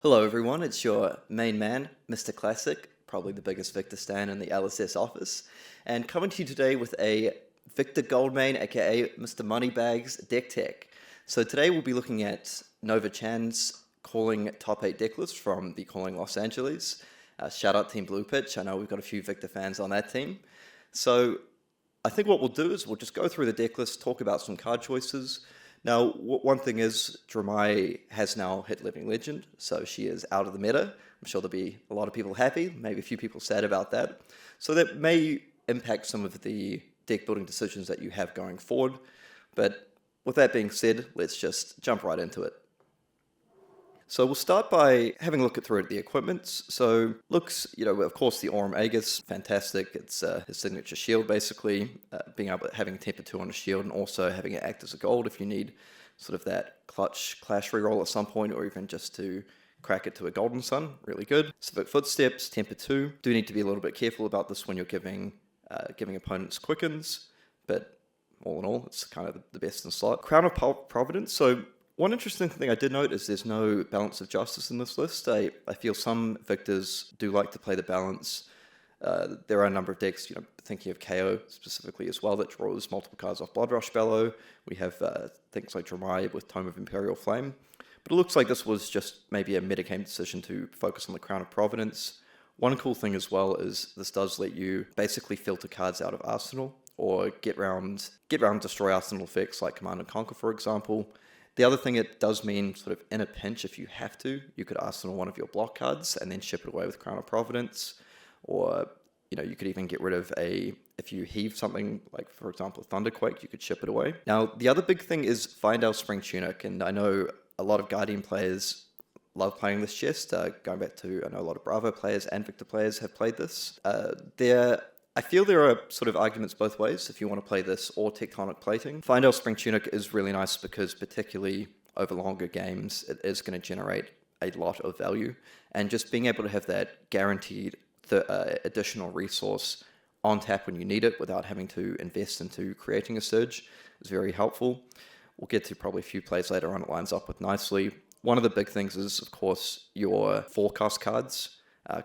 Hello everyone, it's your main man, Mr. Classic, probably the biggest Victor stan in the LSS office, and coming to you today with a Victor Goldmane, aka Mr. Moneybags deck tech. So today we'll be looking at Nova Chan's calling top 8 deck list from the Calling Los Angeles. Shout out Team Blue Pitch, I know we've got a few Victor fans on that team. So I think what we'll do is we'll just go through the deck list, talk about some card choices. Now, one thing is, Dramai has now hit Living Legend, so she is out of the meta. I'm sure there'll be a lot of people happy, maybe a few people sad about that. So that may impact some of the deck building decisions that you have going forward. But with that being said, let's just jump right into it. So we'll start by having a look through at the equipments. So looks, of course the Aurum Aegis, fantastic. It's his signature shield basically, having temper 2 on a shield and also having it act as a gold if you need sort of that clutch clash reroll at some point or even just to crack it to a golden sun, really good. Civic Footsteps, temper 2. Do need to be a little bit careful about this when you're giving opponents quickens, but all in all, it's kind of the best in slot. Crown of Providence. So one interesting thing I did note is there's no Balance of Justice in this list. I feel some Victors do like to play the balance. There are a number of decks, thinking of KO specifically as well, that draws multiple cards off Blood Rush Bellow. We have things like Dramai with Tome of Imperial Flame. But it looks like this was just maybe a metagame decision to focus on the Crown of Providence. One cool thing as well is this does let you basically filter cards out of Arsenal or get round destroy Arsenal effects like Command and Conquer, for example. The other thing it does mean, sort of in a pinch, if you have to, you could Arsenal one of your block cards and then ship it away with Crown of Providence. Or, you could even get rid of if you heave something, like for example, Thunderquake, you could ship it away. Now, the other big thing is Findale Spring Tunic, and I know a lot of Guardian players love playing this chest. Going back to, I know a lot of Bravo players and Victor players have played this. I feel there are sort of arguments both ways if you want to play this or Tectonic Plating. Findale Spring Tunic is really nice because particularly over longer games, it is going to generate a lot of value. And just being able to have that guaranteed additional resource on tap when you need it without having to invest into creating a surge is very helpful. We'll get to probably a few plays later on, it lines up with nicely. One of the big things is, of course, your forecast cards.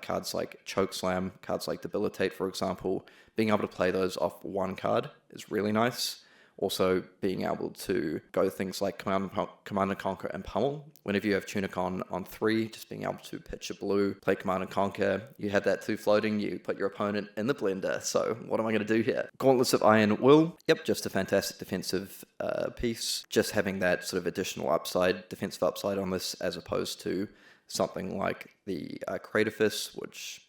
Cards like Chokeslam, cards like Debilitate, for example, being able to play those off one card is really nice. Also, being able to go things like Command and Conquer and Pummel. Whenever you have Tunic on 3, just being able to pitch a blue, play Command and Conquer, you have that 2 floating, you put your opponent in the blender. So what am I going to do here? Gauntlets of Iron Will. Yep, just a fantastic defensive piece. Just having that sort of additional upside, defensive upside on this, as opposed to something like the Craterfist, which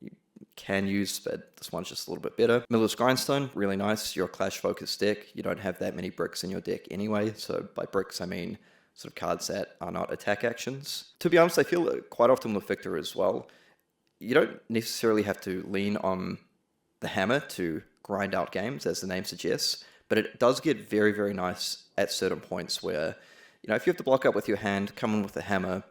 you can use, but this one's just a little bit better. Miller's Grindstone, really nice. You're a clash-focused deck. You don't have that many bricks in your deck anyway, so by bricks I mean sort of cards that are not attack actions. To be honest, I feel that quite often with Victor as well, you don't necessarily have to lean on the hammer to grind out games, as the name suggests, but it does get very, very nice at certain points where, if you have to block up with your hand, come in with the hammer,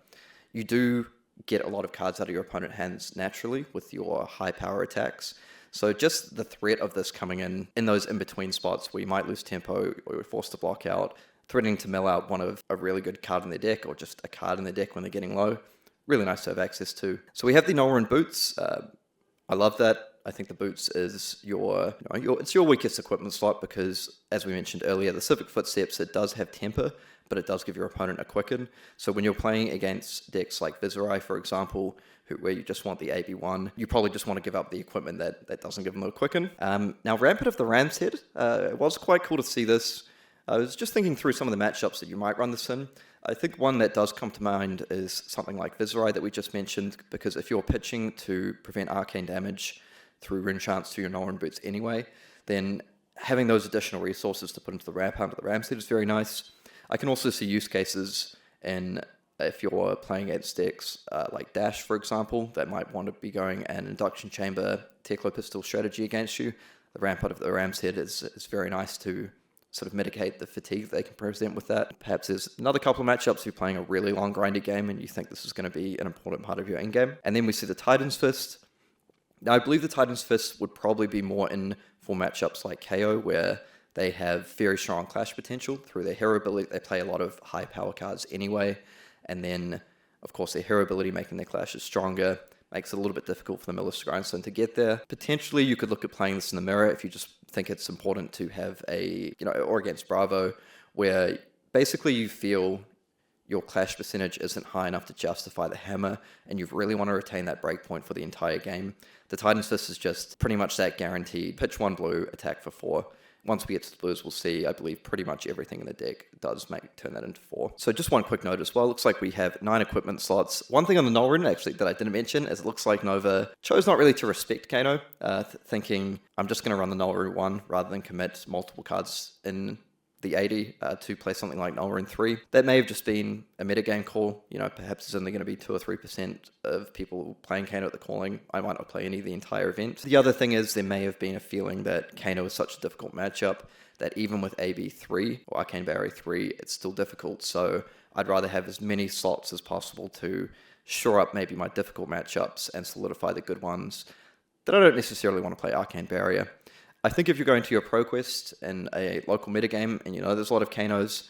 you do get a lot of cards out of your opponent's hands naturally with your high power attacks. So just the threat of this coming in those in-between spots where you might lose tempo or you're forced to block out, threatening to mill out one of a really good card in their deck or just a card in their deck when they're getting low, really nice to have access to. So we have the Nolran Boots. I love that. I think the boots is it's your weakest equipment slot because, as we mentioned earlier, the Civic Footsteps, it does have temper, but it does give your opponent a quicken. So when you're playing against decks like Viserai, for example, where you just want the AB1, you probably just want to give up the equipment that doesn't give them a quicken. Now, Rampant of the Ram's Head, it was quite cool to see this. I was just thinking through some of the matchups that you might run this in. I think one that does come to mind is something like Viserai that we just mentioned, because if you're pitching to prevent arcane damage through Rune Chants to your Nolran Boots anyway, then having those additional resources to put into the Rampant of the Ram's Head is very nice. I can also see use cases in if you're playing against decks like Dash, for example, that might want to be going an Induction Chamber Teklo Pistol strategy against you. The Rampart of the Ram's Head is very nice to sort of mitigate the fatigue they can present with that. Perhaps there's another couple of matchups if you're playing a really long grinded game and you think this is going to be an important part of your endgame. And then we see the Titan's Fist. Now, I believe the Titan's Fist would probably be more in for matchups like KO, where they have very strong clash potential through their hero ability. They play a lot of high power cards anyway, and then Of course, their hero ability making their clashes stronger makes it a little bit difficult for the Miller's Grindstone to get there. Potentially, you could look at playing this in the mirror if you just think it's important to have or against Bravo, where basically you feel your clash percentage isn't high enough to justify the hammer, and you really want to retain that breakpoint for the entire game. The Titan's Fist is just pretty much that guaranteed pitch 1 blue, attack for 4. Once we get to the blues, we'll see, I believe, pretty much everything in the deck does turn that into 4. So just one quick note as well. Looks like we have 9 equipment slots. One thing on the null rune, actually, that I didn't mention is it looks like Nova chose not really to respect Kano, thinking, I'm just going to run the null rune 1 rather than commit multiple cards in the 80 to play something like null rune 3. That may have just been a metagame call. Perhaps there's only going to be 2 or 3% of people playing Kano at the calling. I might not play any of the entire event. The other thing is there may have been a feeling that Kano is such a difficult matchup that even with AB3 or Arcane Barrier 3, it's still difficult. So I'd rather have as many slots as possible to shore up maybe my difficult matchups and solidify the good ones that I don't necessarily want to play Arcane Barrier. I think if you're going to your ProQuest in a local metagame and there's a lot of Kanos,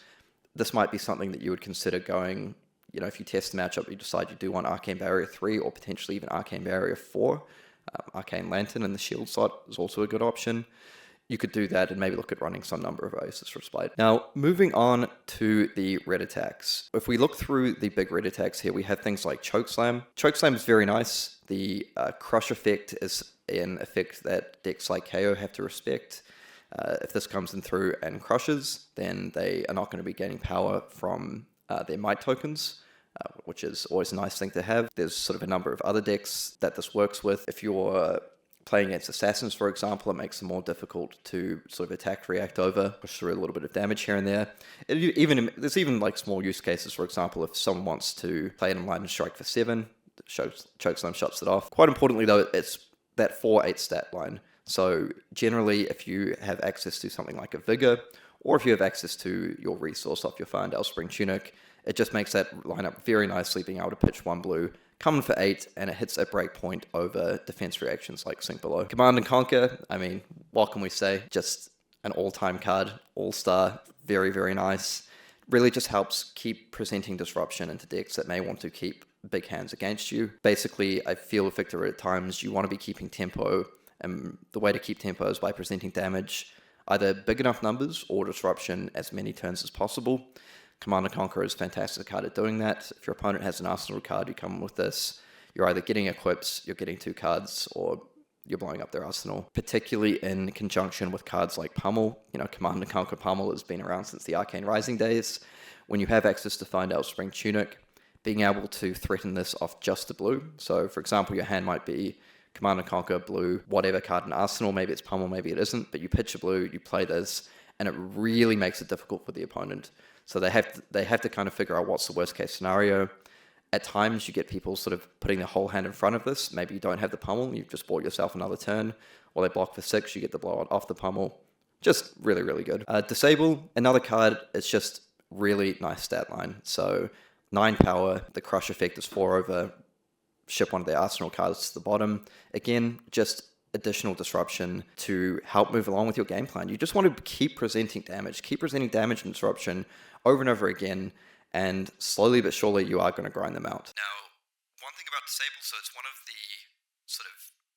this might be something that you would consider going, if you test the matchup, you decide you do want Arcane Barrier 3 or potentially even Arcane Barrier 4. Arcane Lantern in the shield slot is also a good option. You could do that and maybe look at running some number of Oasis Respite. Now, moving on to the red attacks. If we look through the big red attacks here, we have things like Chokeslam. Chokeslam is very nice. The Crush effect is an effect that decks like KO have to respect. If this comes in through and crushes, then they are not going to be gaining power from their might tokens, which is always a nice thing to have. There's sort of a number of other decks that this works with. If you're playing against assassins, for example, it makes them more difficult to sort of attack react over, push through a little bit of damage here and there. There's even like small use cases, for example, if someone wants to play an Enlightened Strike for 7, Chokeslam shuts it off. Quite importantly though, it's that 4-8 stat line. So generally, if you have access to something like a Vigor, or if you have access to your resource off your Farndale Spring Tunic, it just makes that line up very nicely, being able to pitch 1 blue, come in for 8, and it hits a breakpoint over defense reactions like Sink Below. Command and Conquer, I mean, what can we say? Just an all-time card, all-star, very, very nice. Really just helps keep presenting disruption into decks that may want to keep big hands against you. Basically, I feel with Victor at times, you want to be keeping tempo, and the way to keep tempo is by presenting damage, either big enough numbers or disruption as many turns as possible. Command and Conquer is a fantastic card at doing that. If your opponent has an Arsenal card, you come with this. You're either getting equips, you're getting 2 cards, or you're blowing up their arsenal. Particularly in conjunction with cards like Pummel. Command and Conquer Pummel has been around since the Arcane Rising days. When you have access to Farndale Spring Tunic, being able to threaten this off just the blue. So, for example, your hand might be Command and Conquer, blue, whatever card in Arsenal. Maybe it's Pummel, maybe it isn't. But you pitch a blue, you play this, and it really makes it difficult for the opponent. So they have to kind of figure out what's the worst case scenario. At times, you get people sort of putting their whole hand in front of this. Maybe you don't have the Pummel, you've just bought yourself another turn. Or they block for 6, you get the blowout off the Pummel. Just really, really good. Disable, another card, it's just really nice stat line. So 9 power, the Crush effect is 4 over, ship one of their Arsenal cards to the bottom. Again, just additional disruption to help move along with your game plan. You just want to keep presenting damage and disruption over and over again, and slowly but surely you are going to grind them out. Now, one thing about Disable, so it's one of the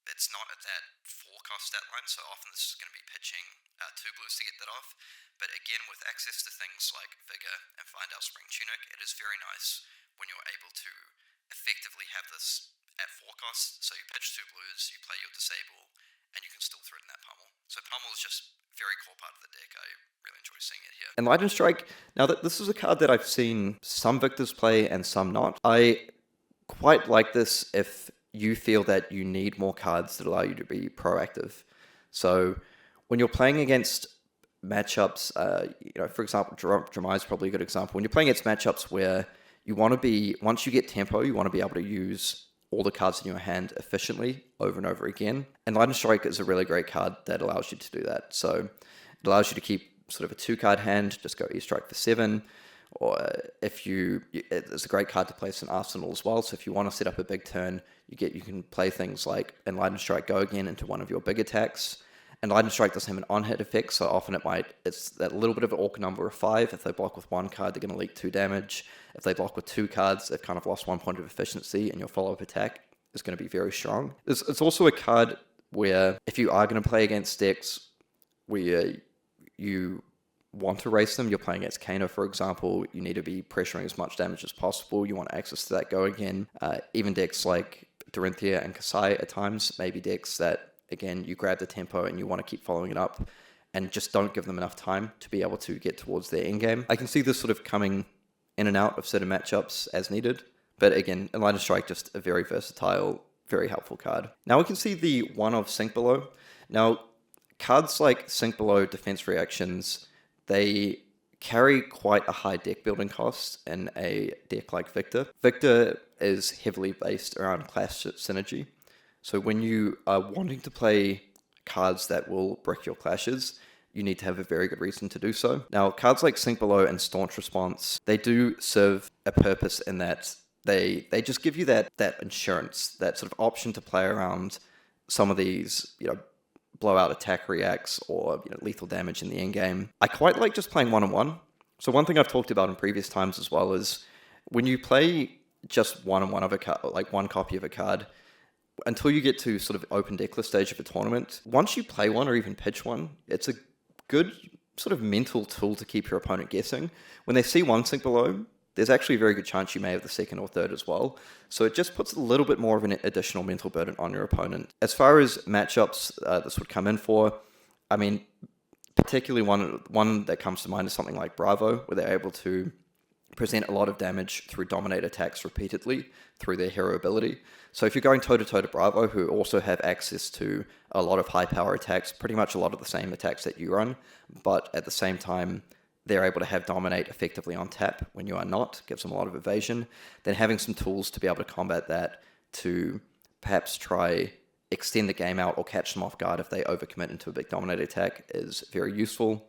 it's not at that 4 cost stat line, so often this is going to be pitching 2 blues to get that off, but again, with access to things like Vigor and Farndale Spring Tunic, it is very nice when you're able to effectively have this at 4 costs, so you pitch 2 blues, you play your Disable, and you can still threaten that Pummel. So Pummel is just very core part of the deck. I really enjoy seeing it here. Enlightened Strike, now that this is a card that I've seen some Victors play and some not. I quite like this if you feel that you need more cards that allow you to be proactive. So when you're playing against matchups, for example, Dramai is probably a good example. When you're playing against matchups where you want to be, once you get tempo, you want to be able to use all the cards in your hand efficiently over and over again. Enlightened Strike is a really great card that allows you to do that. So it allows you to keep sort of a 2-card hand, just go E-Strike for 7, or it's a great card to place in Arsenal as well. So if you want to set up a big turn, you can play things like Enlightened Strike Go Again into one of your big attacks, And Lightning Strike doesn't have an on-hit effect, so often it's that little bit of an orc number of 5. If they block with 1 card, they're going to leak 2 damage. If they block with 2 cards, they've kind of lost 1 point of efficiency, and your follow-up attack is going to be very strong. It's also a card where if you are going to play against decks where you want to race them, you're playing against Kano, for example, you need to be pressuring as much damage as possible. You want access to that go again. Even decks like Dorinthia and Kasai at times, maybe decks that, again, you grab the tempo and you want to keep following it up and just don't give them enough time to be able to get towards their endgame. I can see this sort of coming in and out of certain matchups as needed, but again, Lightning Strike, just a very versatile, very helpful card. Now we can see the one of Sink Below. Now, cards like Sink Below defense reactions, they carry quite a high deck building cost in a deck like Victor. Victor is heavily based around class synergy. So when you are wanting to play cards that will brick your clashes, you need to have a very good reason to do so. Now, cards like Sink Below and Staunch Response, they do serve a purpose in that they just give you that insurance, that sort of option to play around some of these, blowout attack reacts or lethal damage in the end game. I quite like just playing one-on-one. So one thing I've talked about in previous times as well is when you play just one-on-one of a card, like one copy of a card, until you get to sort of open decklist stage of a tournament, once you play one or even pitch one, it's a good sort of mental tool to keep your opponent guessing. When they see one Sink Below, there's actually a very good chance you may have the second or third as well. So it just puts a little bit more of an additional mental burden on your opponent. As far as matchups this would come in for, I mean, particularly one that comes to mind is something like Bravo, where they're able to present a lot of damage through dominate attacks repeatedly through their hero ability. So if you're going toe-to-toe to Bravo, who also have access to a lot of high-power attacks, pretty much a lot of the same attacks that you run, but at the same time, they're able to have dominate effectively on tap when you are not, gives them a lot of evasion, then having some tools to be able to combat that, to perhaps try extend the game out or catch them off guard if they overcommit into a big dominate attack is very useful.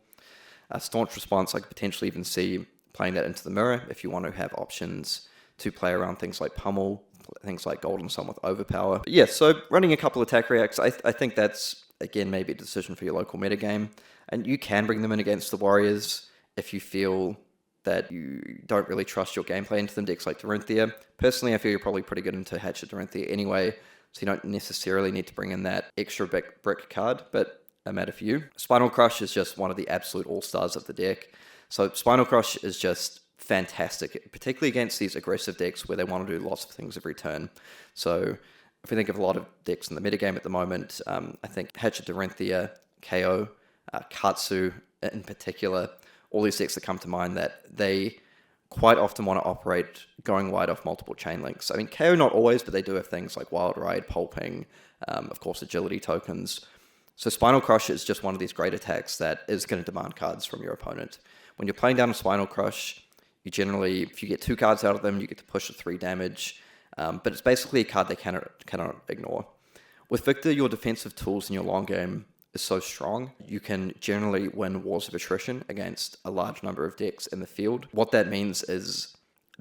Staunch Response, I could potentially even see playing that into the mirror if you want to have options to play around things like Pummel, things like Golden Sun with Overpower. But yeah, so running a couple attack reacts, I think that's, again, maybe a decision for your local metagame. And you can bring them in against the Warriors if you feel that you don't really trust your gameplay into them, decks like Dorinthia. Personally, I feel you're probably pretty good into Hatchet Dorinthia anyway, so you don't necessarily need to bring in that extra brick card, but a matter for you. Spinal Crush is just one of the absolute all-stars of the deck. So Spinal Crush is just fantastic, particularly against these aggressive decks where they want to do lots of things every turn. So if we think of a lot of decks in the metagame at the moment, I think Hatchet Dorinthia, KO, Katsu in particular, all these decks that come to mind, that they quite often want to operate going wide off multiple chain links. I mean, KO not always, but they do have things like Wild Ride, Pulping, of course, agility tokens. So Spinal Crush is just one of these great attacks that is going to demand cards from your opponent. When you're playing down a Spinal Crush, you generally, if you get 2 cards out of them, you get to push to 3 damage, but it's basically a card they cannot ignore. With Victor, your defensive tools in your long game is so strong, you can generally win wars of attrition against a large number of decks in the field. What that means is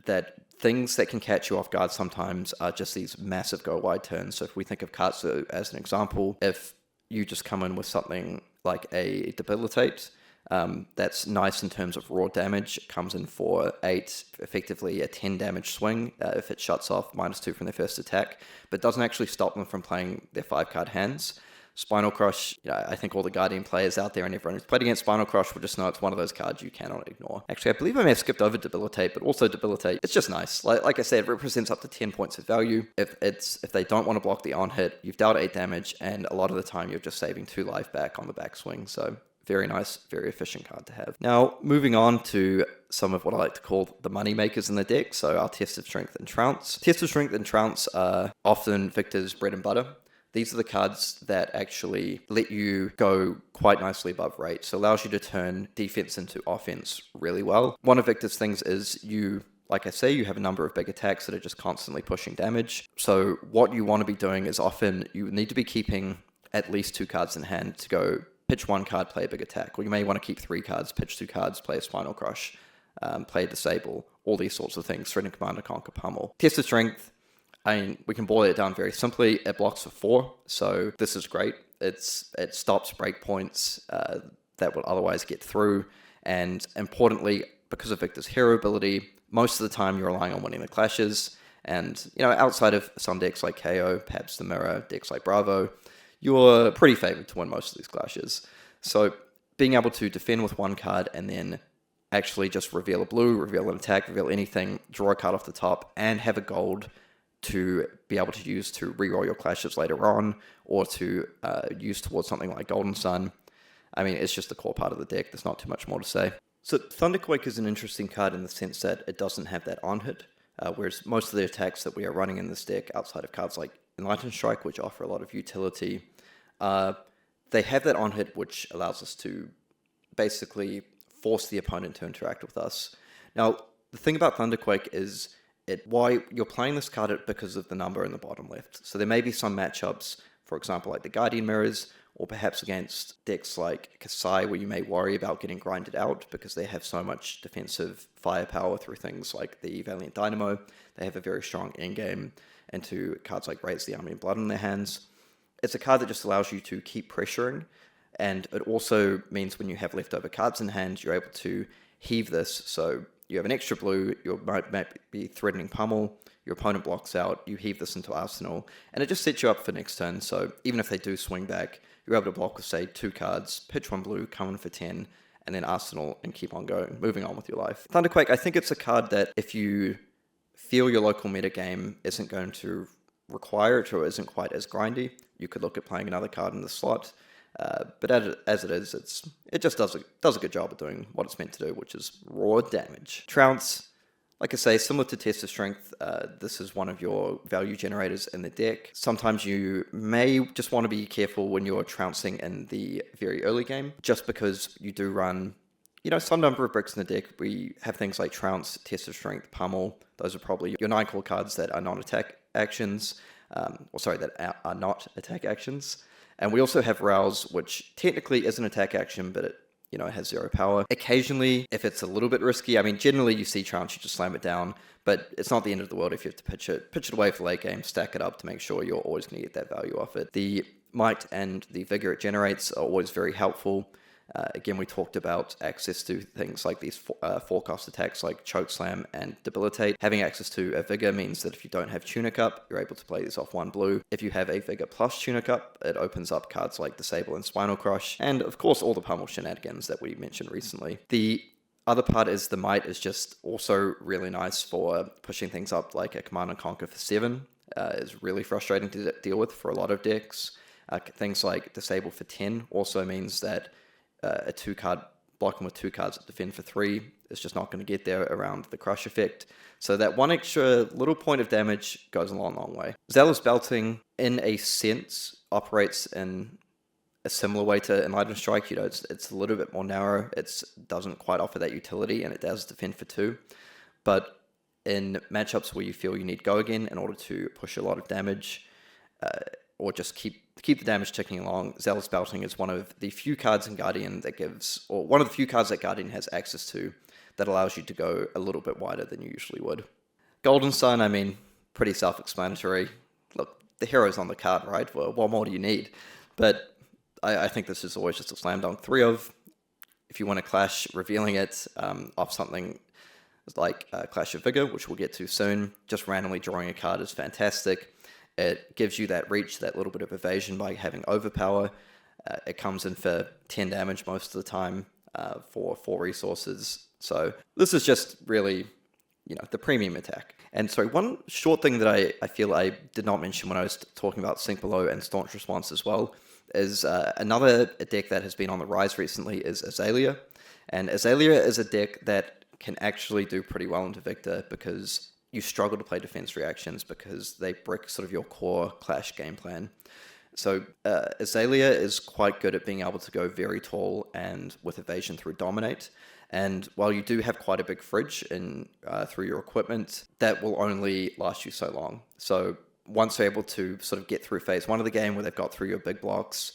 that things that can catch you off guard sometimes are just these massive go-wide turns. So if we think of Katsu as an example, if you just come in with something like a Debilitate, that's nice in terms of raw damage. It comes in for 8, effectively a 10 damage swing if it shuts off -2 from their first attack, but doesn't actually stop them from playing their 5-card hands. Spinal Crush, I think all the Guardian players out there and everyone who's played against Spinal Crush will just know it's one of those cards you cannot ignore. Actually, I believe I may have skipped over Debilitate, but also Debilitate, it's just nice. Like I said, it represents up to 10 points of value. If they don't want to block the on-hit, you've dealt 8 damage, and a lot of the time you're just saving 2 life back on the backswing, so very nice, very efficient card to have. Now, moving on to some of what I like to call the money makers in the deck, so our Test of Strength and Trounce. Test of Strength and Trounce are often Victor's bread and butter. These are the cards that actually let you go quite nicely above rate, so allows you to turn defense into offense really well. One of Victor's things is like I say, you have a number of big attacks that are just constantly pushing damage. So what you want to be doing is often you need to be keeping at least 2 cards in hand to go pitch 1 card, play a big attack. Or you may want to keep 3 cards, pitch 2 cards, play a Spinal Crush, play a Disable, all these sorts of things, threaten Commander, Conquer, Pummel. Test of Strength, I mean, we can boil it down very simply. It blocks for 4, so this is great. it stops breakpoints that would otherwise get through. And importantly, because of Victor's hero ability, most of the time you're relying on winning the clashes. And, outside of some decks like KO, perhaps the Mirror, decks like Bravo, you're pretty favored to win most of these clashes. So being able to defend with one card and then actually just reveal a blue, reveal an attack, reveal anything, draw a card off the top, and have a gold to be able to use to reroll your clashes later on, or to use towards something like Golden Sun. I mean, it's just the core part of the deck. There's not too much more to say. So Thunderquake is an interesting card in the sense that it doesn't have that on-hit, whereas most of the attacks that we are running in this deck, outside of cards like Enlightened Strike, which offer a lot of utility, they have that on-hit, which allows us to basically force the opponent to interact with us. Now, the thing about Thunderquake is why you're playing this card because of the number in the bottom left. So there may be some matchups, for example, like the Guardian Mirrors, or perhaps against decks like Kasai, where you may worry about getting grinded out because they have so much defensive firepower through things like the Valiant Dynamo. They have a very strong endgame into cards like Raise the Army and Blood in their hands. It's a card that just allows you to keep pressuring, and it also means when you have leftover cards in hand, you're able to heave this. So you have an extra blue, you might be threatening Pummel, your opponent blocks out, you heave this into Arsenal, and it just sets you up for next turn. So even if they do swing back, you're able to block with, say, 2 cards, pitch 1 blue, come in for 10, and then Arsenal, and keep on going, moving on with your life. Thunderquake, I think it's a card that if you feel your local meta game isn't going to require it, or isn't quite as grindy, you could look at playing another card in the slot. But as it is, it just does a good job of doing what it's meant to do, which is raw damage. Trounce, like I say, similar to Test of Strength, this is one of your value generators in the deck. Sometimes you may just want to be careful when you're trouncing in the very early game, just because you do run, some number of bricks in the deck. We have things like Trounce, Test of Strength, Pummel. Those are probably your 9 core cards that are non-attack actions, that are not attack actions. And we also have Rouse, which technically is an attack action, but it has 0 power. Occasionally, if it's a little bit risky, generally you see Trounce, you just slam it down, but it's not the end of the world if you have to pitch it away for late game, stack it up to make sure you're always going to get that value off it. The Might and the Vigor it generates are always very helpful. Again, we talked about access to things like these forecast attacks like Chokeslam and Debilitate. Having access to a Vigor means that if you don't have Tunic up, you're able to play these off 1 blue. If you have a Vigor plus Tunic up, it opens up cards like Disable and Spinal Crush, and of course all the Pummel shenanigans that we mentioned recently. The other part is the Might is just also really nice for pushing things up, like a Command and Conquer for 7 is really frustrating to deal with for a lot of decks. Things like Disable for 10 also means that a 2-card blocking with 2 cards that defend for 3 is just not going to get there around the crush effect. So that one extra little point of damage goes a long, long way. Zealous Belting, in a sense, operates in a similar way to Enlightened Strike. It's a little bit more narrow. It doesn't quite offer that utility, and it does defend for 2. But in matchups where you feel you need Go Again in order to push a lot of damage, or just keep the damage ticking along, Zealous Belting is one of the few cards in Guardian that one of the few cards that Guardian has access to that allows you to go a little bit wider than you usually would. Golden Sun, pretty self-explanatory. Look, the hero's on the card, right? Well, what more do you need? But I think this is always just a slam dunk 3 of. If you want to clash, revealing it off something like Clash of Vigor, which we'll get to soon, just randomly drawing a card is fantastic. It gives you that reach, that little bit of evasion by having overpower. It comes in for 10 damage most of the time for 4 resources. So this is just really, the premium attack. And sorry, one short thing that I feel I did not mention when I was talking about Sink Below and Staunch Response as well is another deck that has been on the rise recently is Azalea. And Azalea is a deck that can actually do pretty well into Victor because you struggle to play defense reactions because they brick sort of your core Clash game plan. So Azalea is quite good at being able to go very tall and with evasion through Dominate. And while you do have quite a big fridge through your equipment, that will only last you so long. So once you're able to sort of get through phase 1 of the game where they've got through your big blocks,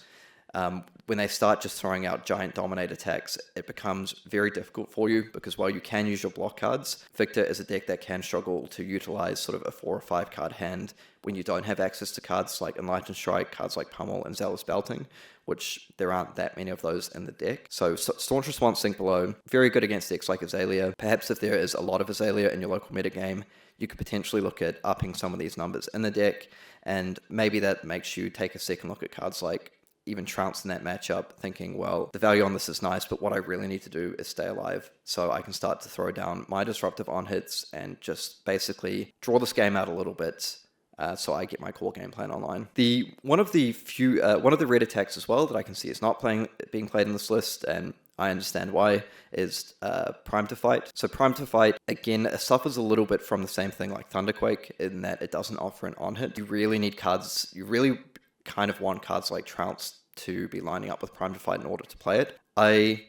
when they start just throwing out giant dominate attacks, it becomes very difficult for you, because while you can use your block cards, Victor is a deck that can struggle to utilize sort of a 4 or 5 card hand when you don't have access to cards like Enlightened Strike, cards like Pummel and Zealous Belting, which there aren't that many of those in the deck. So Staunch Response, Sink Below, very good against decks like Azalea. Perhaps if there is a lot of Azalea in your local metagame, you could potentially look at upping some of these numbers in the deck, and maybe that makes you take a second look at cards like even Trounce in that matchup, thinking, well, the value on this is nice, but what I really need to do is stay alive, so I can start to throw down my disruptive on hits and just basically draw this game out a little bit, so I get my core game plan online. One of the red attacks as well that I can see is not being played in this list, and I understand why, is Prime to Fight. So Prime to Fight, again, suffers a little bit from the same thing like Thunderquake, in that it doesn't offer an on-hit. You really need cards, you really kind of want cards like Trounce to be lining up with Prime to Fight in order to play it. I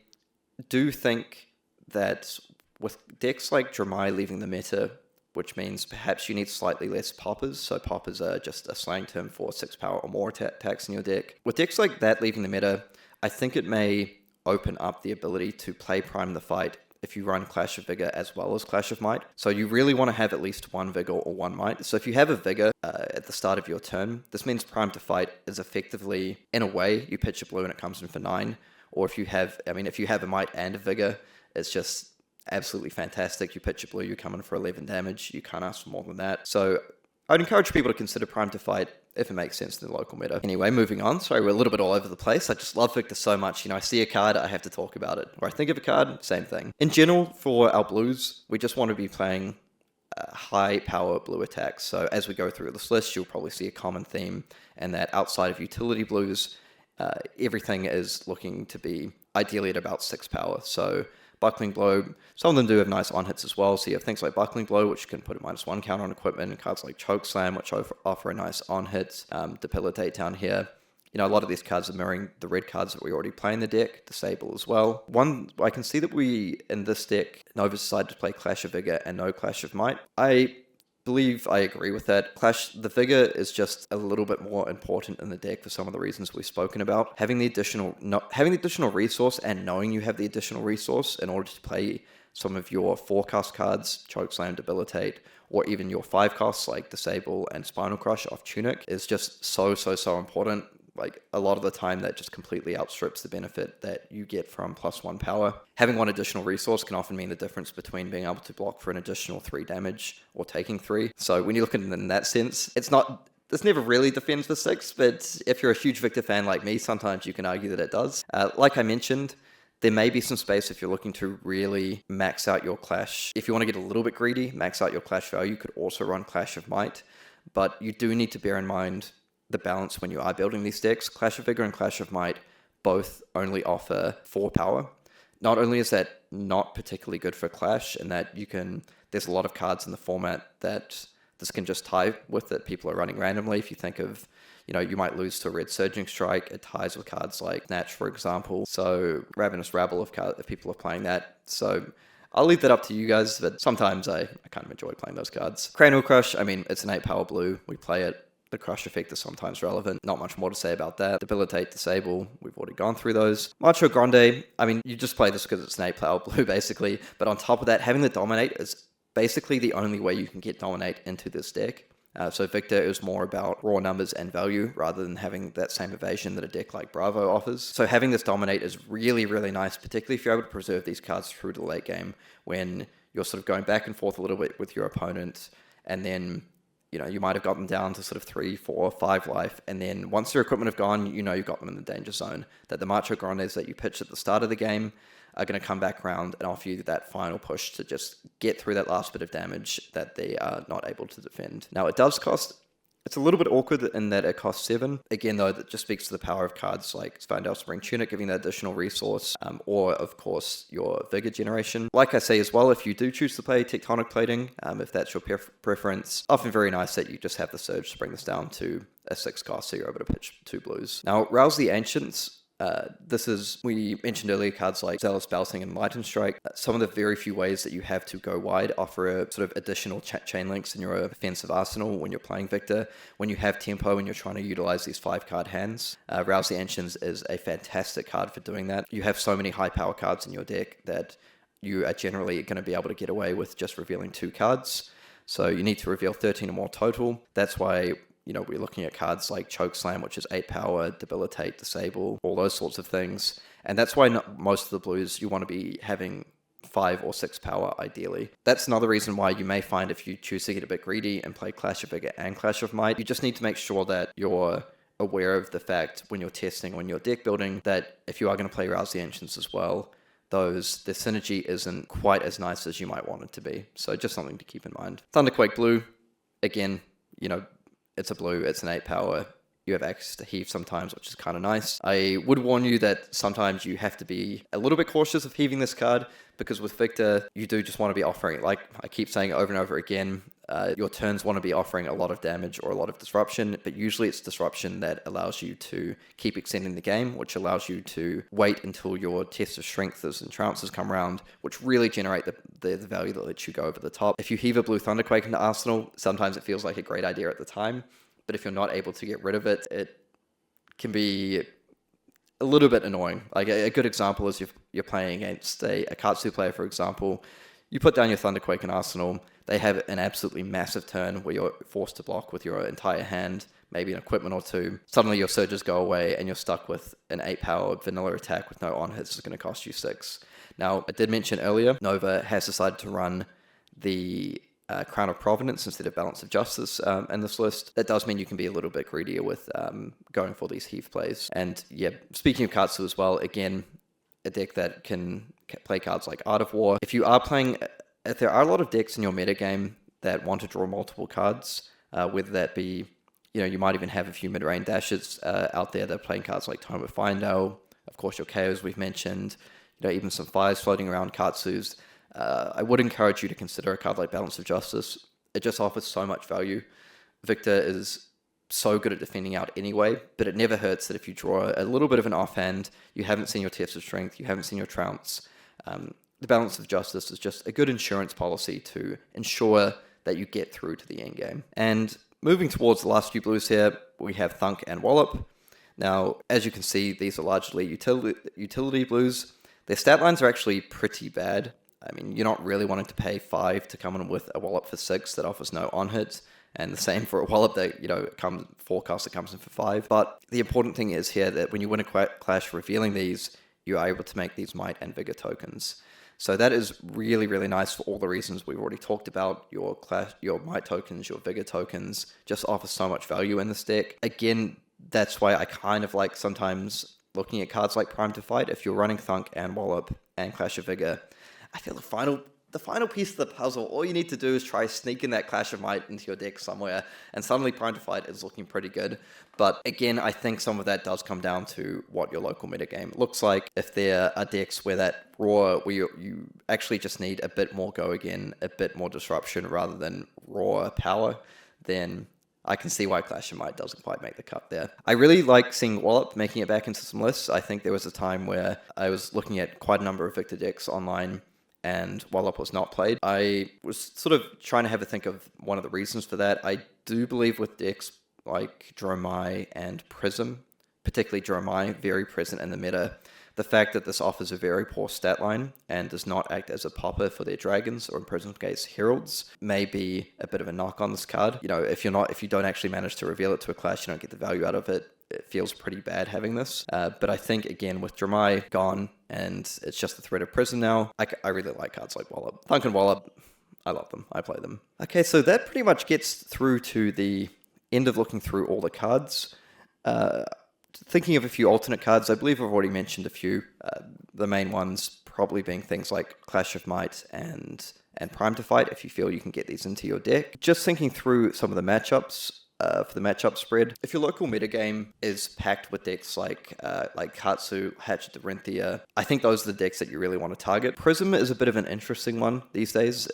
do think that with decks like Dramai leaving the meta, which means perhaps you need slightly less poppers, so poppers are just a slang term for 6 power or more attacks in your deck. With decks like that leaving the meta, I think it may open up the ability to play Prime the Fight if you run Clash of Vigor as well as Clash of Might. So you really want to have at least one Vigor or one Might. So if you have a Vigor at the start of your turn, this means Prime to Fight is effectively, in a way, you pitch a blue and it comes in for 9. Or if you have a Might and a Vigor, it's just absolutely fantastic. You pitch a blue, you come in for 11 damage. You can't ask for more than that. So I'd encourage people to consider Prime to Fight if it makes sense in the local meta. Anyway, moving on. Sorry, we're a little bit all over the place. I just love Victor so much. I see a card, I have to talk about it. Or I think of a card, same thing. In general, for our blues, we just want to be playing high power blue attacks. So as we go through this list, you'll probably see a common theme, and that outside of utility blues, everything is looking to be ideally at about 6 power. So Buckling Blow, some of them do have nice on-hits as well. So you have things like Buckling Blow, which can put a -1 counter on equipment, and cards like Choke Slam, which offer a nice on-hit. Debilitate down here. A lot of these cards are mirroring the red cards that we already play in the deck. Disable as well. I can see that we, in this deck, Nova decided to play Clash of Vigor and no Clash of Might. I believe I agree with that. The Vigor is just a little bit more important in the deck for some of the reasons we've spoken about. Having the additional resource and knowing you have the additional resource in order to play some of your 4-cost cards, Chokeslam, Debilitate, or even your 5-costs like Disable and Spinal Crush off Tunic is just so important. Like, a lot of the time that just completely outstrips the benefit that you get from +1 power. Having one additional resource can often mean the difference between being able to block for an additional 3 damage or taking 3. So when you look at it in that sense, this never really defends for 6, but if you're a huge Victor fan like me, sometimes you can argue that it does. Like I mentioned, there may be some space if you're looking to really max out your Clash. If you want to get a little bit greedy, max out your Clash value, you could also run Clash of Might, but you do need to bear in mind the balance when you are building these decks. Clash of Vigor and Clash of Might both only offer 4 power. Not only is that not particularly good for Clash, and that there's a lot of cards in the format that this can just tie with, that people are running randomly. If you think of, you might lose to a red Surging Strike, it ties with cards like Snatch, for example. So Ravenous Rabble if people are playing that. So I'll leave that up to you guys, but sometimes I kind of enjoy playing those cards. Cranial Crush, it's an 8 power blue. We play it. The crush effect is sometimes relevant. Not much more to say about that. Debilitate, Disable, we've already gone through those. Macho Grande, you just play this because it's an 8 power blue, basically. But on top of that, having the Dominate is basically the only way you can get Dominate into this deck. So Victor is more about raw numbers and value rather than having that same evasion that a deck like Bravo offers. So having this Dominate is really, really nice, particularly if you're able to preserve these cards through to the late game when you're sort of going back and forth a little bit with your opponent, and then you might have got them down to sort of 3, 4, 5 life, and then once their equipment have gone, you've got them in the danger zone. That the Macho Grandes that you pitched at the start of the game are going to come back around and offer you that final push to just get through that last bit of damage that they are not able to defend. Now, it's a little bit awkward in that it costs 7. Again, though, that just speaks to the power of cards like Spandau Spring Tunic, giving that additional resource, or, of course, your Vigor generation. Like I say as well, if you do choose to play Tectonic Plating, if that's your preference, often very nice that you just have the Surge to bring this down to a 6 cost, so you're able to pitch 2 blues. Now, Rouse the Ancients, We mentioned earlier cards like Zealous Belting and Light and Strike. Some of the very few ways that you have to go wide offer a sort of additional chain links in your offensive arsenal when you're playing Victor. When you have tempo and you're trying to utilize these 5-card hands, Rouse the Ancients is a fantastic card for doing that. You have so many high power cards in your deck that you are generally going to be able to get away with just revealing 2 cards. So you need to reveal 13 or more total. That's why we're looking at cards like Chokeslam, which is 8 power, Debilitate, Disable, all those sorts of things. And that's why most of the blues, you want to be having 5 or 6 power, ideally. That's another reason why you may find if you choose to get a bit greedy and play Clash of Vigor and Clash of Might, you just need to make sure that you're aware of the fact when you're testing, when you're deck building, that if you are going to play Rouse the Ancients as well, the synergy isn't quite as nice as you might want it to be. So just something to keep in mind. Thunderquake Blue, again, it's a blue, it's an 8 power. You have access to heave sometimes, which is kind of nice. I would warn you that sometimes you have to be a little bit cautious of heaving this card, because with Victor, you do just want to be offering, like I keep saying over and over again, your turns want to be offering a lot of damage or a lot of disruption, but usually it's disruption that allows you to keep extending the game, which allows you to wait until your test of strengths and trances come around, which really generate the value that lets you go over the top. If you heave a blue Thunderquake into Arsenal, sometimes it feels like a great idea at the time, but if you're not able to get rid of it, it can be a little bit annoying. Like a good example is you're playing against a Katsu player, for example. You put down your Thunderquake in Arsenal, they have an absolutely massive turn where you're forced to block with your entire hand, maybe an equipment or 2. Suddenly your surges go away and you're stuck with an 8 power vanilla attack with no on-hits. It's going to cost you 6. Now, I did mention earlier, Nova has decided to run the Crown of Providence instead of Balance of Justice in this list. That does mean you can be a little bit greedier with going for these heave plays. And yeah, speaking of Katsu as well, again, a deck that can play cards like Art of War. If there are a lot of decks in your metagame that want to draw multiple cards, whether that be, you might even have a few mid-range dashes out there that are playing cards like Tome of Findale, of course your KOs we've mentioned, even some fires floating around Katsus. I would encourage you to consider a card like Balance of Justice. It just offers so much value. Victor is so good at defending out anyway, but it never hurts that if you draw a little bit of an offhand, you haven't seen your test of strength, you haven't seen your trounce. The Balance of Justice is just a good insurance policy to ensure that you get through to the end game. And moving towards the last few blues here, we have Thunk and Wallop. Now, as you can see, these are largely utility blues. Their stat lines are actually pretty bad. I mean, you're not really wanting to pay 5 to come in with a Wallop for 6 that offers no on-hit, and the same for a Wallop that, comes forecast that comes in for 5. But the important thing is here that when you win a clash revealing these, you are able to make these Might and Vigor tokens. So that is really, really nice for all the reasons we've already talked about. Your Might tokens, your Vigor tokens just offer so much value in this deck. Again, that's why I kind of like sometimes looking at cards like Prime to Fight. If you're running Thunk and Wallop and Clash of Vigor, I feel the final piece of the puzzle, all you need to do is try sneaking that Clash of Might into your deck somewhere, and suddenly Prime to Fight is looking pretty good. But again, I think some of that does come down to what your local metagame looks like. If there are decks where that raw, where you actually just need a bit more go again, a bit more disruption rather than raw power, then I can see why Clash of Might doesn't quite make the cut there. I really like seeing Wallop making it back into some lists. I think there was a time where I was looking at quite a number of Victor decks online, and Wallop was not played. I was sort of trying to have a think of one of the reasons for that. I do believe with decks like Dromai and Prism, particularly Dromai, very present in the meta, the fact that this offers a very poor stat line and does not act as a popper for their dragons, or in Prism's case, heralds, may be a bit of a knock on this card. If you don't actually manage to reveal it to a clash, you don't get the value out of it. It feels pretty bad having this. But I think, again, with Dromai gone, and it's just the threat of Prism now, I really like cards like Wallop. Thunk and Wallop, I love them. I play them. Okay, so that pretty much gets through to the end of looking through all the cards. Thinking of a few alternate cards, I believe I've already mentioned a few. The main ones probably being things like Clash of Might and Prime to Fight, if you feel you can get these into your deck. Just thinking through some of the matchups for the matchup spread. If your local metagame is packed with decks like Katsu, Hatchet Dorinthia, I think those are the decks that you really want to target. Prism is a bit of an interesting one these days.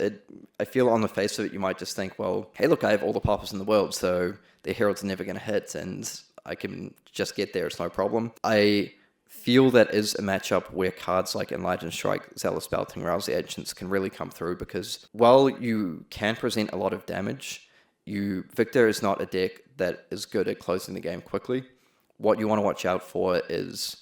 I feel on the face of it, you might just think, well, hey, look, I have all the poppers in the world, so the heralds are never going to hit, and I can just get there, it's no problem. I feel that is a matchup where cards like Enlightened Strike, Zealous Belting, Rouse the Ancients can really come through, because while you can present a lot of damage, Victor is not a deck that is good at closing the game quickly. What you want to watch out for is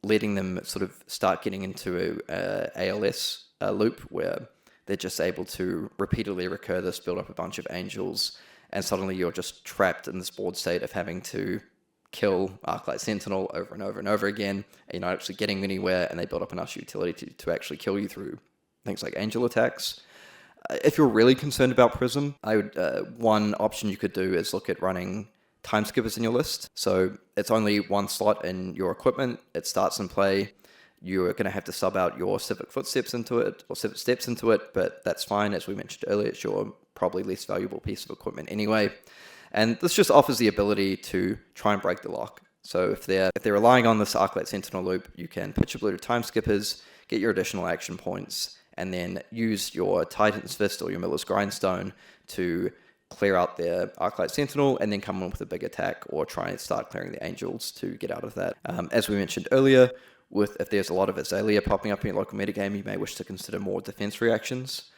letting them sort of start getting into a ALS loop where they're just able to repeatedly recur this, build up a bunch of angels, and suddenly you're just trapped in this board state of having to kill Arclight Sentinel over and over and over again, and you're not actually getting anywhere, and they build up enough utility to actually kill you through things like angel attacks. If you're really concerned about Prism, one option you could do is look at running Time Skippers in your list. So it's only one slot in your equipment, it starts in play, you're going to have to sub out your Civic Footsteps into it, or Civic Steps into it, but that's fine. As we mentioned earlier, it's your probably least valuable piece of equipment anyway. And this just offers the ability to try and break the lock. So if they're relying on this Arclight Sentinel loop, you can pitch a blue to Time Skippers, get your additional action points, and then use your Titan's Fist or your Miller's Grindstone to clear out their Arclight Sentinel, and then come in with a big attack, or try and start clearing the angels to get out of that. As we mentioned earlier, if there's a lot of Azalea popping up in your local metagame, you may wish to consider more defense reactions,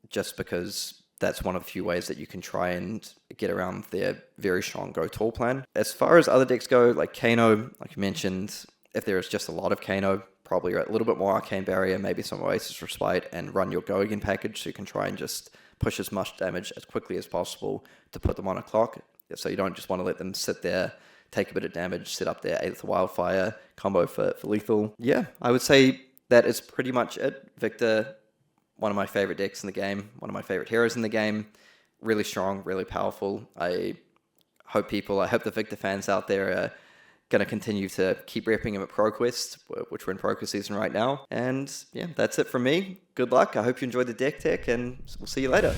just because that's one of the few ways that you can try and get around their very strong Go Tall plan. As far as other decks go, like Kano, like you mentioned, if there is just a lot of Kano, probably a little bit more Arcane Barrier, maybe some Oasis Respite, and run your Go Again package, so you can try and just push as much damage as quickly as possible to put them on a clock. So you don't just want to let them sit there, take a bit of damage, set up their 8th Wildfire combo for lethal. Yeah, I would say that is pretty much it. Victor, one of my favorite decks in the game, one of my favorite heroes in the game, really strong, really powerful. I hope the Victor fans out there are going to continue to keep repping him at ProQuest, which we're in ProQuest season right now. And yeah, that's it from me. Good luck. I hope you enjoyed the deck tech, and we'll see you later.